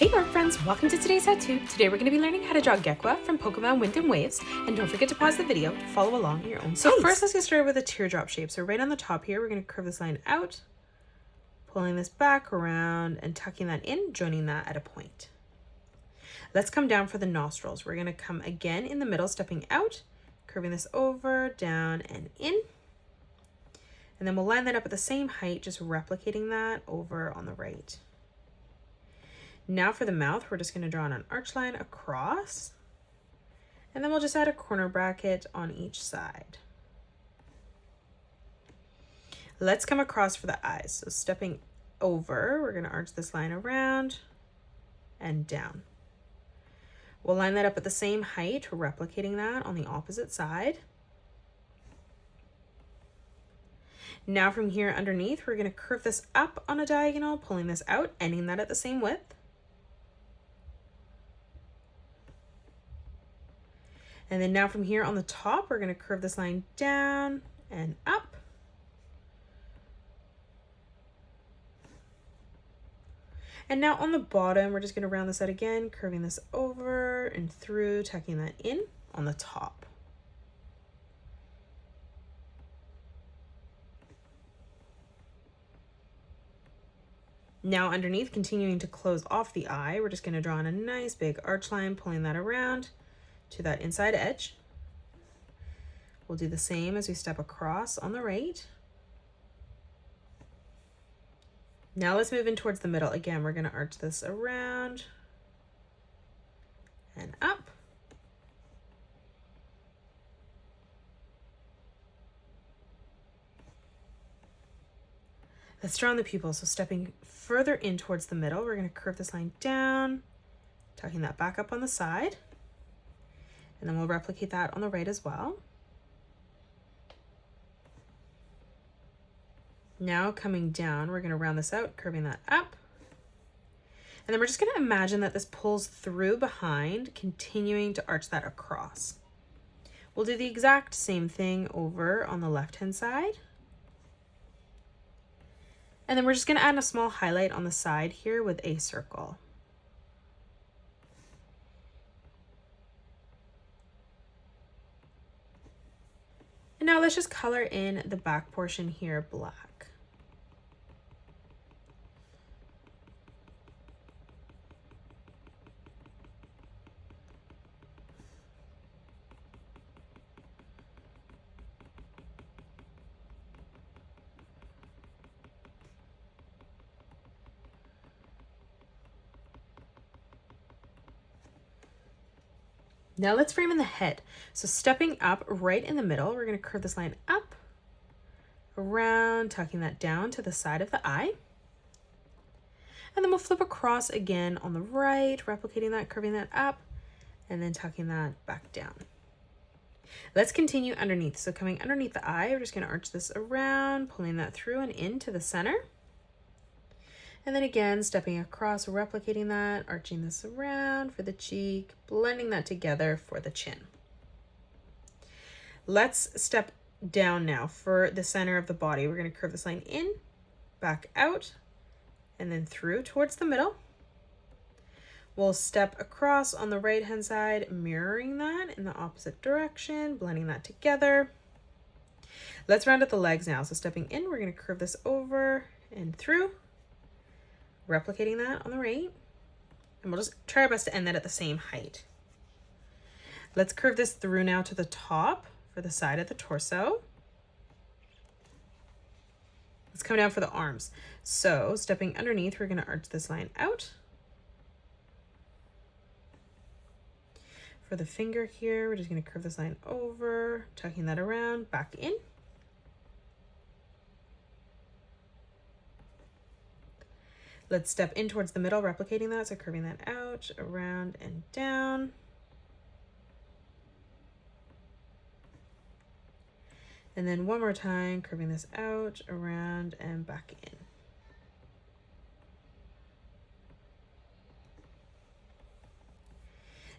Hey art friends, welcome to today's how-to. Today we're going to be learning how to draw Gecqua from Pokemon Wind and Waves, and don't forget to pause the video to follow along at your own pace. So first let's get started with a teardrop shape. So right on the top here, we're going to curve this line out, pulling this back around and tucking that in, joining that at a point. Let's come down for the nostrils. We're going to come again in the middle, stepping out, curving this over, down, and in. And then we'll line that up at the same height, just replicating that over on the right. Now for the mouth, we're just going to draw an arch line across, and then we'll just add a corner bracket on each side. Let's come across for the eyes. So stepping over, we're going to arch this line around and down. We'll line that up at the same height, replicating that on the opposite side. Now from here underneath, we're going to curve this up on a diagonal, pulling this out, ending that at the same width. And then now from here on the top, we're going to curve this line down and up. And now on the bottom, we're just going to round this out again, curving this over and through, tucking that in on the top. Now underneath, continuing to close off the eye, we're just going to draw in a nice big arch line, pulling that around to that inside edge. We'll do the same as we step across on the right. Now let's move in towards the middle. Again, we're going to arch this around and up. Let's draw on the pupil. So stepping further in towards the middle, we're going to curve this line down, tucking that back up on the side. And then we'll replicate that on the right as well. Now coming down, we're going to round this out, curving that up. And then we're just going to imagine that this pulls through behind, continuing to arch that across. We'll do the exact same thing over on the left-hand side. And then we're just going to add a small highlight on the side here with a circle. And now let's just color in the back portion here black. Now let's frame in the head. So stepping up right in the middle, we're going to curve this line up, around, tucking that down to the side of the eye. And then we'll flip across again on the right, replicating that, curving that up, and then tucking that back down. Let's continue underneath. So coming underneath the eye, we're just going to arch this around, pulling that through and into the center. And then again, stepping across, replicating that, arching this around for the cheek, blending that together for the chin. Let's step down now for the center of the body. We're going to curve this line in, back out, and then through towards the middle. We'll step across on the right-hand side, mirroring that in the opposite direction, blending that together. Let's round out the legs now. So stepping in, we're going to curve this over and through, replicating that on the right, and we'll just try our best to end that at the same height. Let's curve this through now to the top for the side of the torso. Let's come down for the arms. So stepping underneath, we're going to arch this line out. For the finger here, we're just going to curve this line over, tucking that around, back in. Let's step in towards the middle, replicating that, so curving that out, around, and down. And then one more time, curving this out, around, and back in.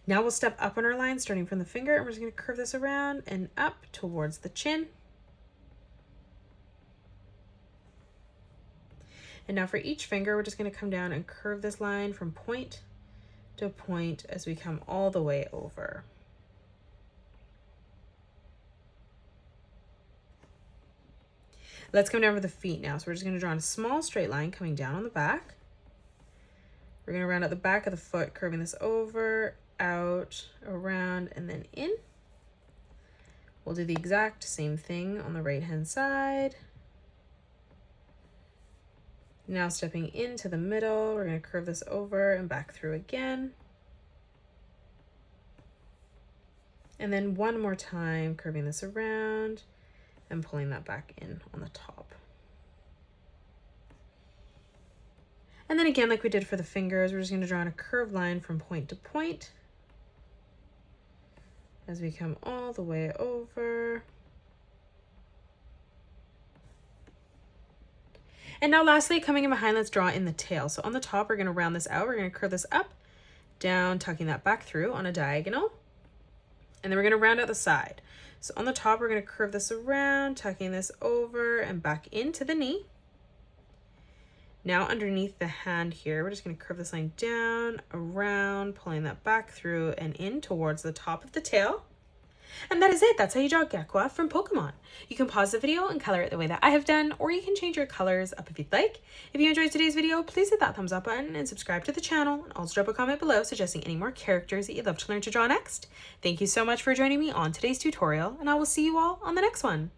Now we'll step up on our line, starting from the finger, and we're just going to curve this around and up towards the chin. And now for each finger, we're just going to come down and curve this line from point to point as we come all the way over. Let's come down for the feet now. So we're just going to draw a small straight line coming down on the back. We're going to round out the back of the foot, curving this over, out, around, and then in. We'll do the exact same thing on the right hand side. Now stepping into the middle, we're going to curve this over and back through again. And then one more time, curving this around and pulling that back in on the top. And then again, like we did for the fingers, we're just going to draw on a curved line from point to point as we come all the way over. And now lastly, coming in behind, let's draw in the tail. So on the top, we're going to round this out. We're going to curve this up, down, tucking that back through on a diagonal. And then we're going to round out the side. So on the top, we're going to curve this around, tucking this over and back into the knee. Now underneath the hand here, we're just going to curve this line down, around, pulling that back through and in towards the top of the tail. And that is it. That's how you draw Gecqua from Pokemon. You can pause the video and color it the way that I have done, or you can change your colors up if you'd like. If you enjoyed today's video, please hit that thumbs up button and subscribe to the channel. And also drop a comment below suggesting any more characters that you'd love to learn to draw next. Thank you so much for joining me on today's tutorial, and I will see you all on the next one.